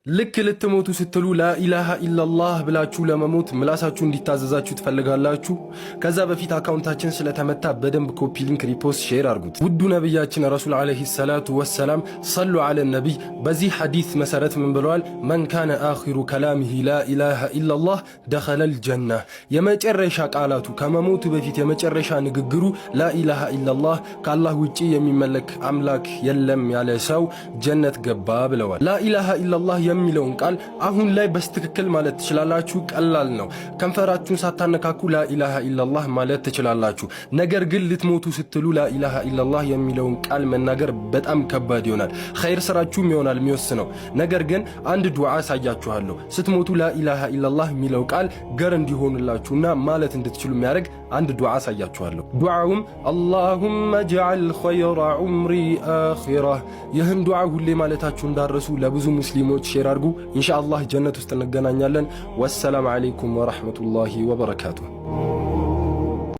ልክ ልትሞቱ ስትሉ ላኢላሃ ኢላላህ ብላችሁ ለመሞት ምላሳችሁ እንዲታዘዛችሁ ትፈልጋላችሁ? ከዛ በፊት አካውንታችን ስለተመታ በደንብ ኮፒ ሊንክ፣ ሪፖስት፣ ሼር አድርጉት። ውዱ ነቢያችን ረሱል ዓለይሂ ሰላቱ ወሰላም ሰሉ ዓለ ነቢይ በዚህ ሐዲስ መሰረት ምን ብለዋል? መን ካነ አኺሩ ከላሚሂ ላኢላሃ ኢላላህ ደኸለል ጀና። የመጨረሻ ቃላቱ ከመሞቱ በፊት የመጨረሻ ንግግሩ ላኢላሃ ኢላላህ ከአላህ ውጪ የሚመለክ አምላክ የለም ያለ ሰው ጀነት ገባ ብለዋል። ላኢላሃ ኢላላህ የሚለውን ቃል አሁን ላይ በስትክክል ማለት ትችላላችሁ። ቀላል ነው። ከንፈራችሁን ሳታነካኩ ላኢላሃ ኢላላህ ማለት ትችላላችሁ። ነገር ግን ልትሞቱ ስትሉ ላኢላሃ ኢላላህ የሚለውን ቃል መናገር በጣም ከባድ ይሆናል። ኸይር ስራችሁም ይሆናል የሚወስነው። ነገር ግን አንድ ዱዓ አሳያችኋለሁ። ስትሞቱ ላኢላሃ ኢላላህ የሚለው ቃል ገር እንዲሆንላችሁና ማለት እንድትችሉ የሚያደርግ አንድ ዱዓ አሳያችኋለሁ። ዱዓውም አላሁመ ጀዐል ኸይረ ዑምሪ አኺራህ። ይህን ዱዓ ሁሌ ማለታችሁ እንዳረሱ ለብዙ ሙስሊሞች ሼር አድርጉ። ኢንሻአላህ ጀነት ውስጥ እንገናኛለን። ወሰላም አለይኩም ወራህመቱላሂ ወበረካቱሁ።